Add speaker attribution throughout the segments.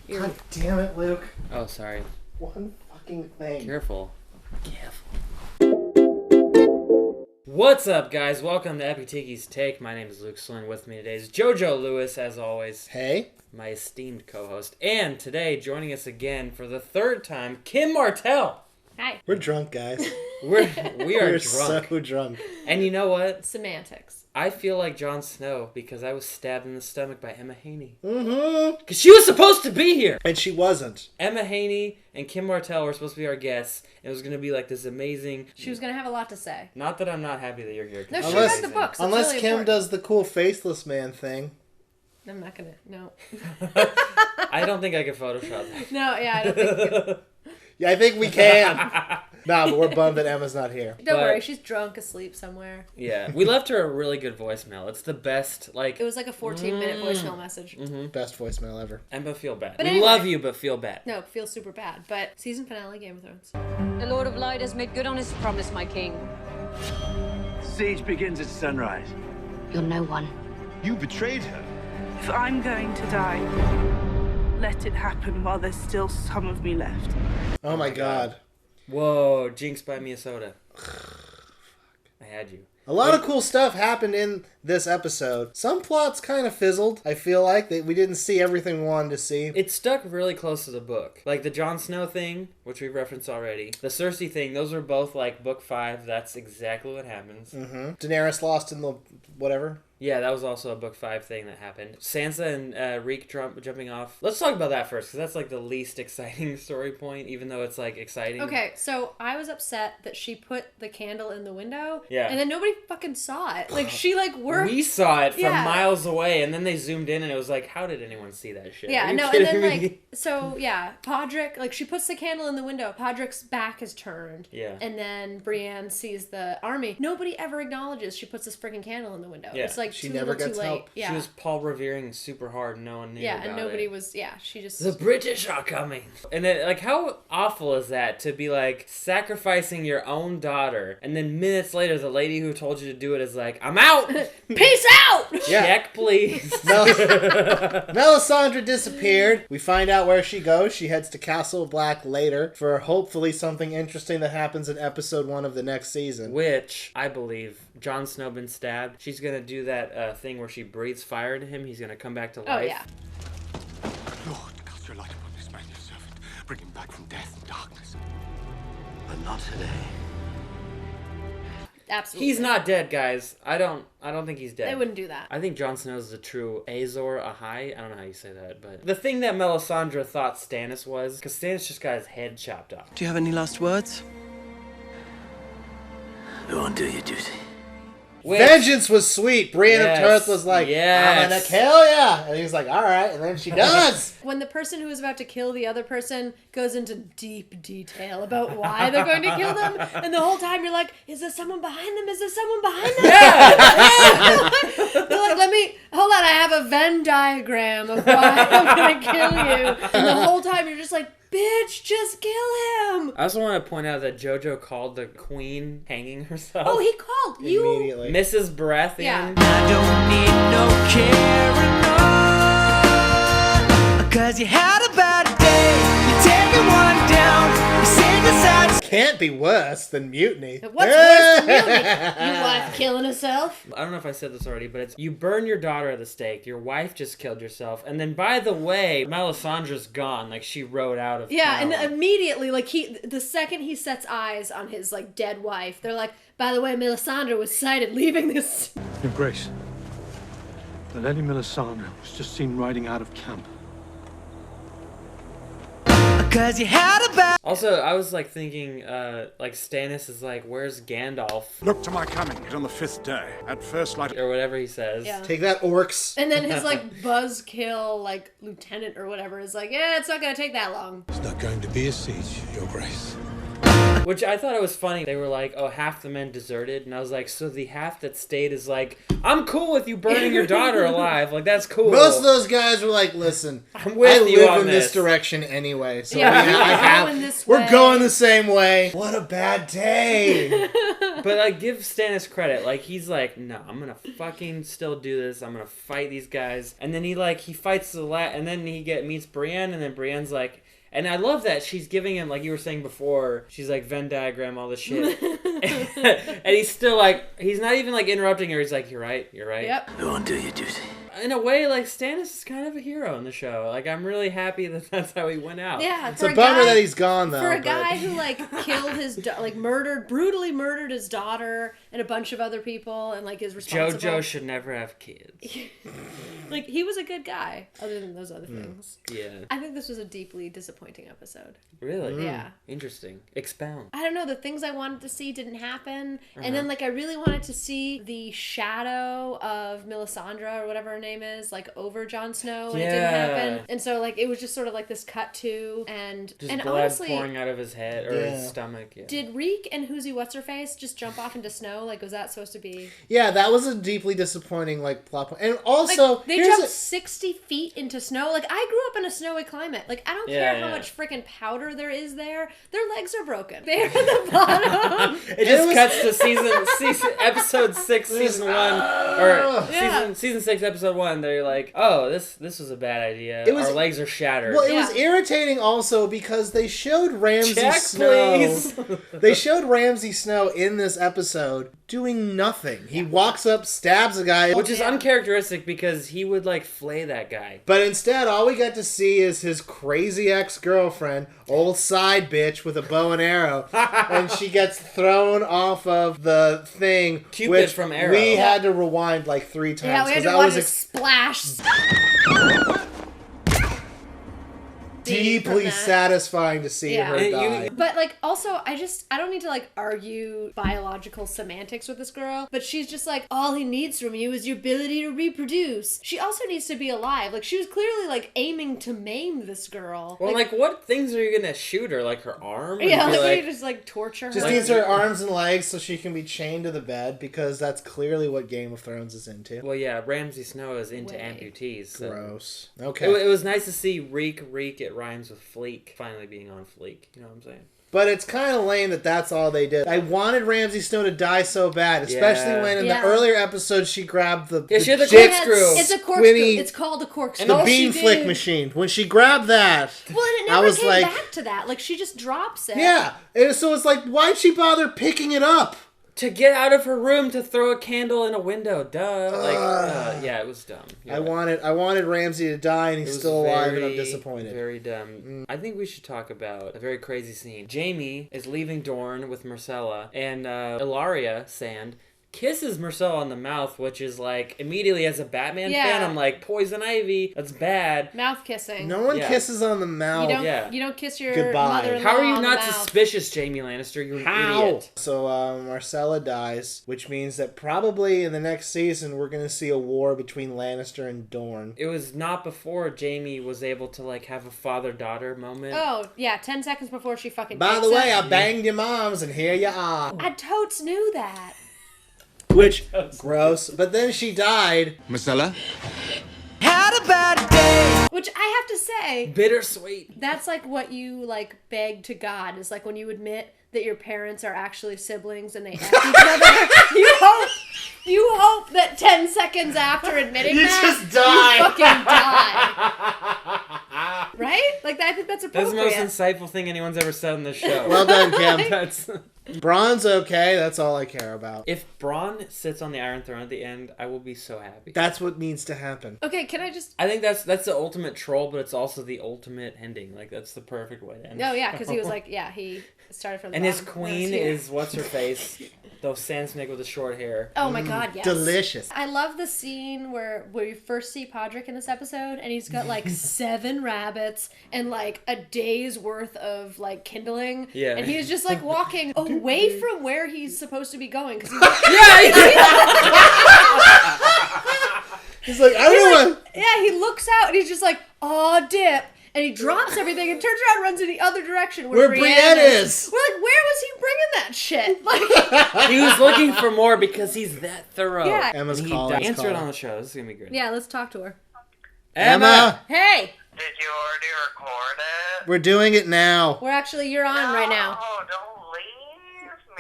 Speaker 1: God damn it, Luke.
Speaker 2: Oh, sorry.
Speaker 1: One fucking thing.
Speaker 2: Careful. What's up, guys? Welcome to Epic Tiki's Take. My name is Luke Soin. With me today is JoJo Lewis, as always.
Speaker 1: Hey.
Speaker 2: My esteemed co-host. And today, joining us again for the third time, Kim Martel.
Speaker 3: Hi.
Speaker 1: We're drunk, guys.
Speaker 2: We are
Speaker 1: We're
Speaker 2: drunk.
Speaker 1: so drunk.
Speaker 2: And you know what?
Speaker 3: Semantics.
Speaker 2: I feel like Jon Snow because I was stabbed in the stomach by Emma Haney.
Speaker 1: Mm-hmm.
Speaker 2: Because she was supposed to be here!
Speaker 1: And she wasn't.
Speaker 2: Emma Haney and Kim Martel were supposed to be our guests. It was going to be like this amazing...
Speaker 3: She was going to have a lot to say.
Speaker 2: Not that I'm not happy that you're here.
Speaker 3: No, she read the books.
Speaker 1: Unless
Speaker 3: really
Speaker 1: Kim
Speaker 3: important.
Speaker 1: does the cool faceless man thing.
Speaker 3: I'm not going to. No.
Speaker 2: I don't think I can Photoshop that.
Speaker 3: No, yeah, I don't think.
Speaker 1: Yeah, I think we can. Nah, but we're bummed that Emma's not here.
Speaker 3: Don't worry, she's drunk, asleep somewhere.
Speaker 2: Yeah, we left her a really good voicemail. It's the best, like...
Speaker 3: It was like a 14-minute voicemail message.
Speaker 2: Mm-hmm.
Speaker 1: Best voicemail ever.
Speaker 2: Emma, feel bad.
Speaker 3: But
Speaker 2: we
Speaker 3: anyway.
Speaker 2: love you, but feel bad.
Speaker 3: No, it feels super bad. But season finale, Game of Thrones.
Speaker 4: The Lord of Light has made good on his promise, my king.
Speaker 5: Siege begins at sunrise.
Speaker 4: You're no one.
Speaker 5: You betrayed her.
Speaker 6: If I'm going to die, let it happen while there's still some of me left.
Speaker 1: Oh my god.
Speaker 2: Whoa, Jinx, buy me a soda. I had you.
Speaker 1: A lot of cool stuff happened in this episode. Some plots kind of fizzled. I feel like we didn't see everything we wanted to see.
Speaker 2: It stuck really close to the book. Like the Jon Snow thing, which we referenced already. The Cersei thing, those were both like book 5. That's exactly what happens.
Speaker 1: Mm-hmm. Daenerys lost in the whatever.
Speaker 2: Yeah, that was also a book 5 thing that happened. Sansa and Reek jumping off. Let's talk about that first, because that's like the least exciting story point, even though it's like exciting.
Speaker 3: Okay, so I was upset that she put the candle in the window.
Speaker 2: Yeah.
Speaker 3: And then nobody fucking saw it. Like, she like worked.
Speaker 2: We saw it from
Speaker 3: Yeah.
Speaker 2: miles away, and then they zoomed in, and it was like, how did anyone see that shit?
Speaker 3: Yeah,
Speaker 2: Are you
Speaker 3: no, and
Speaker 2: kidding
Speaker 3: then
Speaker 2: me?
Speaker 3: like, so yeah, Podrick, like she puts the candle in the window, Podrick's back is turned.
Speaker 2: Yeah.
Speaker 3: And then Brienne sees the army. Nobody ever acknowledges she puts this freaking candle in the window.
Speaker 2: Yeah.
Speaker 3: It's like
Speaker 1: She
Speaker 3: too
Speaker 1: never
Speaker 3: little,
Speaker 1: gets
Speaker 3: too late.
Speaker 1: help.
Speaker 3: Yeah.
Speaker 2: She was Paul revering super hard, and no one knew
Speaker 3: yeah,
Speaker 2: about
Speaker 3: and nobody
Speaker 2: it.
Speaker 3: was, she just...
Speaker 2: The British are coming. And then, like, how awful is that to be, like, sacrificing your own daughter, and then minutes later, the lady who told you to do it is like, I'm out!
Speaker 3: Peace out!
Speaker 1: Yeah.
Speaker 2: Check, please.
Speaker 1: Melisandre disappeared. We find out where she goes. She heads to Castle Black later for hopefully something interesting that happens in episode 1 of the next season.
Speaker 2: Which, I believe, Jon Snow been stabbed. She's gonna do that thing where she breathes fire into him. He's gonna come back to life.
Speaker 3: Oh, yeah.
Speaker 7: Lord, cast your light upon this man, your servant. Bring him back from death and darkness.
Speaker 5: But not today.
Speaker 3: Absolutely.
Speaker 2: He's not dead, guys. I don't think he's dead.
Speaker 3: They wouldn't do that.
Speaker 2: I think Jon Snow's the true Azor Ahai. I don't know how you say that, but the thing that Melisandre thought Stannis was, because Stannis just got his head chopped off.
Speaker 8: Do you have any last words?
Speaker 5: Go and do your duty.
Speaker 2: Which-
Speaker 1: Vengeance was sweet. Brienne
Speaker 2: Yes,
Speaker 1: of Tarth was like,
Speaker 2: yes.
Speaker 1: I'm gonna kill ya. And he was like, alright. And then she does.
Speaker 3: When the person who is about to kill the other person goes into deep detail about why they're going to kill them, and the whole time you're like, is there someone behind them? Is there someone behind them?
Speaker 2: Yeah.
Speaker 3: They're like, hold on, I have a Venn diagram of why I'm going to kill you. And the whole time you're just like, bitch, just kill him.
Speaker 2: I also want to point out that JoJo called the queen hanging herself.
Speaker 3: Oh, he called you.
Speaker 1: Immediately.
Speaker 2: Mrs. Baratheon.
Speaker 3: Yeah.
Speaker 8: I don't need no carrying on, 'cause you had a bad day. You're taking one down. You sing a sad.
Speaker 1: Can't be worse than mutiny.
Speaker 3: What's worse than mutiny? Your wife killing herself?
Speaker 2: I don't know if I said this already, but it's you burn your daughter at the stake, your wife just killed yourself, and then by the way, Melisandre's gone, like she rode out of
Speaker 3: Yeah,
Speaker 2: town.
Speaker 3: and immediately, like the second he sets eyes on his like dead wife, they're like, by the way, Melisandre was sighted leaving this.
Speaker 7: Your Grace, the Lady Melisandre was just seen riding out of camp.
Speaker 8: 'Cause you had a bad.
Speaker 2: Also, I was like thinking, like Stannis is like, where's Gandalf?
Speaker 7: Look to my coming. It's on the 5th day. At first light.
Speaker 2: Or whatever he says.
Speaker 3: Yeah.
Speaker 1: Take that, orcs.
Speaker 3: And then his like buzzkill like lieutenant or whatever is like, yeah, it's not gonna take that long.
Speaker 7: It's not going to be a siege, Your Grace.
Speaker 2: Which I thought it was funny. They were like, oh, half the men deserted. And I was like, so the half that stayed is like, I'm cool with you burning your daughter alive. Like, that's cool.
Speaker 1: Most of those guys were like, listen, I live in this direction anyway. So we're going the same way. What a bad day.
Speaker 2: But, like, give Stannis credit. Like, he's like, no, I'm going to fucking still do this. I'm going to fight these guys. And then he fights and then he meets Brienne, and then Brienne's like, and I love that she's giving him, like you were saying before, she's like Venn diagram, all this shit. And he's still like, he's not even like interrupting her. He's like, you're right.
Speaker 3: Yep.
Speaker 5: Go and do your duty.
Speaker 2: In a way, like, Stannis is kind of a hero in the show. Like, I'm really happy that that's how he went out.
Speaker 3: Yeah,
Speaker 1: it's a bummer that he's gone, though.
Speaker 3: For a guy who, like, killed his, brutally murdered his daughter and a bunch of other people and, like, is responsible.
Speaker 2: JoJo should never have kids.
Speaker 3: Like, he was a good guy, other than those other things.
Speaker 2: Yeah.
Speaker 3: I think this was a deeply disappointing episode.
Speaker 2: Really?
Speaker 3: Yeah.
Speaker 2: Interesting. Expound.
Speaker 3: I don't know, the things I wanted to see didn't happen. And then, like, I really wanted to see the shadow of Melisandre, or whatever her name is, like, over Jon Snow, and it didn't happen. And so, like, it was just sort of like this cut to, and
Speaker 2: blood
Speaker 3: honestly,
Speaker 2: pouring out of his head, or his stomach. Yeah.
Speaker 3: Did Reek and Who's What's-Her-Face just jump off into snow? Like, was that supposed to be...
Speaker 1: Yeah, that was a deeply disappointing, like, plot point. And also...
Speaker 3: Like, they jumped 60 feet into snow. Like, I grew up in a snowy climate. Like, I don't care how much freaking powder there is there. Their legs are broken. They're at the bottom.
Speaker 2: It just cuts to season episode 6, season 1, or season 6, episode 1. They're like, oh, this was a bad idea. Our legs are shattered.
Speaker 1: Well, it was irritating also because they showed Ramsay Snow.
Speaker 2: Please.
Speaker 1: They showed Ramsay Snow in this episode doing nothing. He walks up, stabs a guy,
Speaker 2: which is uncharacteristic because he would like flay that guy.
Speaker 1: But instead, all we get to see is his crazy ex-girlfriend, old side bitch with a bow and arrow, and she gets thrown off of the thing.
Speaker 2: Cupid
Speaker 1: which
Speaker 2: from Arrow.
Speaker 1: We had to rewind like 3 times.
Speaker 3: Yeah, we had to watch a splash.
Speaker 1: Deeply satisfying to see her die.
Speaker 3: But, like, also, I don't need to, like, argue biological semantics with this girl, but she's just like, all he needs from you is your ability to reproduce. She also needs to be alive. Like, she was clearly, like, aiming to maim this girl.
Speaker 2: Well, like what things are you gonna shoot her? Like her arm?
Speaker 3: Yeah, like, you just, like, torture her.
Speaker 1: Just needs her arms and legs so she can be chained to the bed, because that's clearly what Game of Thrones is into.
Speaker 2: Well, yeah, Ramsay Snow is into amputees. So.
Speaker 1: Gross. Okay.
Speaker 2: It was nice to see Reek, it rhymes with Fleek, finally being on Fleek. You know what I'm saying?
Speaker 1: But it's kind of lame that that's all they did. I wanted Ramsay Snow to die so bad, especially when in the earlier episodes she grabbed the
Speaker 2: she had the corkscrew.
Speaker 3: It's a corkscrew. It's called a corkscrew.
Speaker 1: The bean flick machine. When she grabbed that,
Speaker 3: well, and it never came back to that. Like, she just drops it.
Speaker 1: Yeah. And so it's like, why'd she bother picking it up?
Speaker 2: To get out of her room to throw a candle in a window, duh. Yeah, it was dumb.
Speaker 1: I wanted Ramsay to die, and he's still alive, and I'm disappointed.
Speaker 2: Very dumb. I think we should talk about a very crazy scene. Jaime is leaving Dorne with Myrcella, and Ilaria Sand kisses Myrcella on the mouth, which is like, immediately as a Batman fan, I'm like, poison ivy, that's bad.
Speaker 3: Mouth kissing.
Speaker 1: No one kisses on the mouth.
Speaker 3: You don't kiss your mother-in-law.
Speaker 2: How are you not
Speaker 3: on the
Speaker 2: suspicious, Jaime Lannister? You're an idiot.
Speaker 1: So Myrcella dies, which means that probably in the next season we're going to see a war between Lannister and Dorne.
Speaker 2: It was not before Jaime was able to like have a father-daughter moment.
Speaker 3: Oh, yeah, 10 seconds before she fucking
Speaker 1: By the way, I banged your moms, and here you are.
Speaker 3: I totes knew that.
Speaker 1: Which, gross. But then she died.
Speaker 7: Myrcella?
Speaker 8: Had a bad day.
Speaker 3: Which I have to say,
Speaker 2: bittersweet.
Speaker 3: That's like what you like beg to God, is like when you admit that your parents are actually siblings and they F each other. You hope that 10 seconds after admitting
Speaker 1: you
Speaker 3: just
Speaker 1: die.
Speaker 3: You fucking die. Right? Like, I think that's appropriate.
Speaker 2: That's the most insightful thing anyone's ever said on this show.
Speaker 1: Well done, Kim. Braun's okay. That's all I care about.
Speaker 2: If Braun sits on the Iron Throne at the end, I will be so happy.
Speaker 1: That's what needs to happen.
Speaker 3: Okay, can I just...
Speaker 2: I think that's the ultimate troll, but it's also the ultimate ending. Like, that's the perfect way to end it.
Speaker 3: Oh, yeah, because he was like, he started from the
Speaker 2: And
Speaker 3: bottom.
Speaker 2: his queen is, what's-her-face? Though Sand Snake with the short hair.
Speaker 3: Oh my god, yes.
Speaker 1: Delicious.
Speaker 3: I love the scene where you first see Podrick in this episode, and he's got like 7 rabbits and like a day's worth of like kindling. Yeah. And he's just like walking away from where he's supposed to be going. Cause he's like,
Speaker 1: he's like, I don't know what.
Speaker 3: Yeah, he looks out and he's just like, aw, dip. and he drops everything and turns around and runs in the other direction
Speaker 1: Where Brienne is.
Speaker 3: We're like, where was he bringing that shit? Like,
Speaker 2: He was looking for more because he's that thorough.
Speaker 3: Yeah.
Speaker 1: Emma's
Speaker 2: And
Speaker 1: calling.
Speaker 2: Answer it on the show. This is going to be great.
Speaker 3: yeah, let's talk to her.
Speaker 1: Emma!
Speaker 3: Hey!
Speaker 9: Did you already record it?
Speaker 1: We're doing it now.
Speaker 3: You're on right now.
Speaker 9: Oh, don't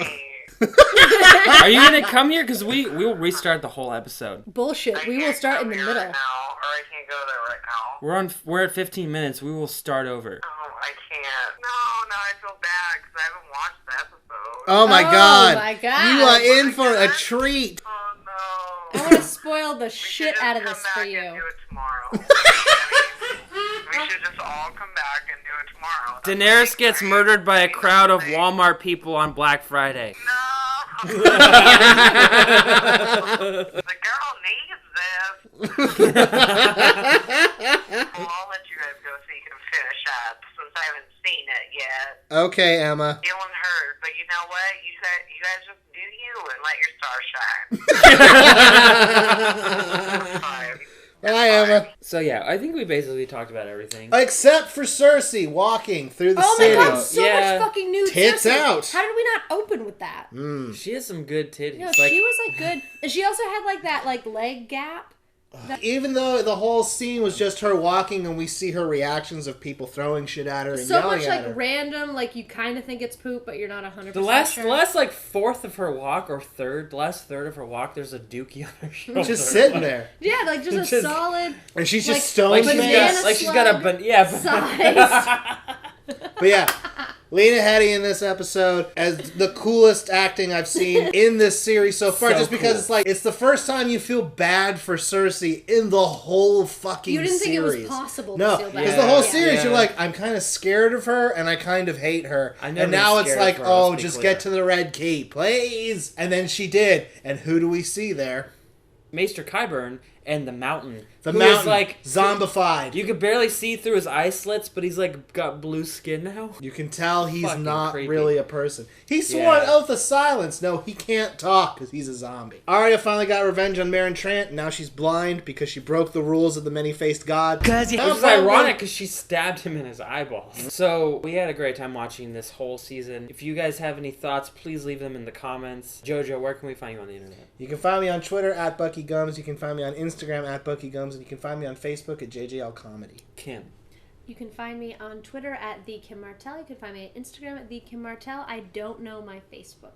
Speaker 9: leave me.
Speaker 2: Are you going to come here? Because we will restart the whole episode.
Speaker 3: Bullshit. We will start in the middle.
Speaker 9: Right now, or I can't go there right now.
Speaker 2: We're at 15 minutes. We will start over.
Speaker 9: Oh, I can't. No, I feel bad because I haven't watched the episode.
Speaker 1: Oh my god.
Speaker 3: my God.
Speaker 1: You are in for a treat.
Speaker 9: Oh, no.
Speaker 3: I want to spoil the shit
Speaker 9: just
Speaker 3: out of
Speaker 9: come
Speaker 3: this
Speaker 9: back
Speaker 3: for
Speaker 9: and
Speaker 3: you.
Speaker 9: do it tomorrow. We should just all come back and do it tomorrow.
Speaker 2: Daenerys gets murdered by a crowd of Walmart people on Black Friday.
Speaker 9: No. The girl needs this. Well, I'll let you guys go so you can finish up since I haven't seen it yet.
Speaker 1: Okay, Emma.
Speaker 9: Feeling hurt, but you know what? You guys just do you and let your star shine. Fine.
Speaker 1: Bye, Emma.
Speaker 2: So yeah, I think we basically talked about everything.
Speaker 1: Except for Cersei walking through the
Speaker 3: Oh my
Speaker 1: city.
Speaker 3: god, so
Speaker 2: Yeah.
Speaker 3: much fucking nude
Speaker 1: Tits
Speaker 3: Cersei.
Speaker 1: out.
Speaker 3: How did we not open with that?
Speaker 2: She has some good titties.
Speaker 3: No, she was like good. And she also had like that like leg gap.
Speaker 1: Even though the whole scene was just her walking and we see her reactions of people throwing shit at her and
Speaker 3: So
Speaker 1: yelling
Speaker 3: much
Speaker 1: at
Speaker 3: like
Speaker 1: her.
Speaker 3: random, like you kind of think it's poop, but you're not 100%
Speaker 2: The last
Speaker 3: sure.
Speaker 2: like fourth of her walk or last third of her walk, the's a dookie on her shoulder.
Speaker 1: Just sitting there.
Speaker 3: Yeah, like just a
Speaker 2: Just-
Speaker 3: solid
Speaker 1: And she's
Speaker 3: like,
Speaker 1: just stone
Speaker 2: like she's
Speaker 3: banana
Speaker 2: got like she's got a
Speaker 3: size.
Speaker 1: But yeah, Lena Headey in this episode as the coolest acting I've seen in this series so far.
Speaker 2: So
Speaker 1: just because
Speaker 2: cool.
Speaker 1: it's like, it's the first time you feel bad for Cersei in the whole fucking
Speaker 3: You didn't think it was
Speaker 1: series.
Speaker 3: possible
Speaker 1: No,
Speaker 3: to feel bad.
Speaker 1: because the whole
Speaker 3: Yeah.
Speaker 1: series,
Speaker 2: Yeah.
Speaker 1: you're like, I'm kind of scared of her and I kind of hate her.
Speaker 2: I never
Speaker 1: And now
Speaker 2: been
Speaker 1: it's
Speaker 2: scared
Speaker 1: like,
Speaker 2: of her,
Speaker 1: oh,
Speaker 2: let's be
Speaker 1: just
Speaker 2: clear.
Speaker 1: get to the Red Keep, please. And then she did. And who do we see there?
Speaker 2: Maester Qyburn and the Mountain.
Speaker 1: The
Speaker 2: who
Speaker 1: Mountain,
Speaker 2: is, like
Speaker 1: zombified.
Speaker 2: you could barely see through his eye slits, but he's like got blue skin now.
Speaker 1: You can tell he's
Speaker 2: Fucking
Speaker 1: not
Speaker 2: creepy.
Speaker 1: really a person. He swore
Speaker 2: Yeah.
Speaker 1: an oath of silence. No, he can't talk because he's a zombie. Arya finally got revenge on Meryn Trant. Now she's blind because she broke the rules of the many-faced god.
Speaker 8: Cause you
Speaker 2: Which is ironic because she stabbed him in his eyeballs. So we had a great time watching this whole season. If you guys have any thoughts, please leave them in the comments. Jojo, where can we find you on the internet?
Speaker 1: You can find me on Twitter at BuckyGums. You can find me on Instagram at BuckyGums. And you can find me on Facebook at JJL Comedy.
Speaker 2: Kim.
Speaker 3: You can find me on Twitter at the Kim Martel. You can find me on Instagram at the Kim Martel. I don't know my Facebook.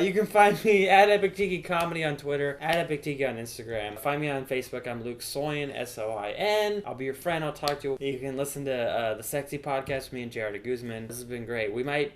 Speaker 2: You can find me at Epic Tiki Comedy on Twitter, at Epic Tiki on Instagram. Find me on Facebook. I'm Luke Soin, Soin. I'll be your friend. I'll talk to you. You can listen to the Sexy Podcast with me and Jared Guzman. This has been great.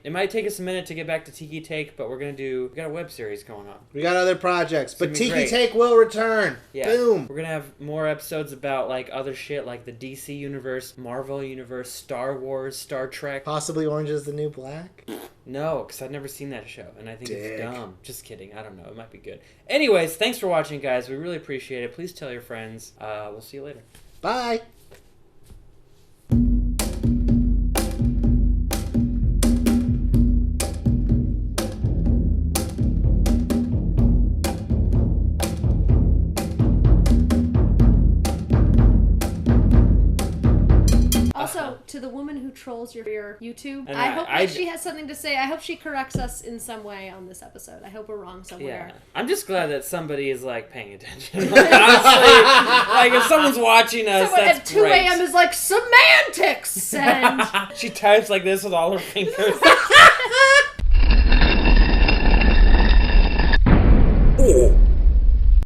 Speaker 2: It might take us a minute to get back to Tiki Take, but we got a web series going on.
Speaker 1: We got other projects, but
Speaker 2: It's gonna
Speaker 1: Tiki
Speaker 2: be great.
Speaker 1: Take will return.
Speaker 2: Yeah.
Speaker 1: Boom.
Speaker 2: We're gonna have more episodes about like other shit like the DC universe, Marvel universe, Star Wars, Star Trek.
Speaker 1: Possibly Orange is the New Black.
Speaker 2: No, because I've never seen that show, and I think
Speaker 1: Dick.
Speaker 2: it's dumb. Just kidding. I don't know. It might be good. Anyways, thanks for watching, guys. We really appreciate it. Please tell your friends. We'll see you later.
Speaker 1: Bye.
Speaker 3: Also, to the woman who trolls your YouTube,
Speaker 2: And
Speaker 3: I hope
Speaker 2: I-
Speaker 3: that she has something to say. I hope she corrects us in some way on this episode. I hope we're wrong somewhere.
Speaker 2: Yeah. I'm just glad that somebody is like paying attention. Like, honestly, like if someone's watching us,
Speaker 3: Someone
Speaker 2: that's
Speaker 3: at 2
Speaker 2: great.
Speaker 3: a.m. is like, semantics! And
Speaker 2: She types like this with all her fingers.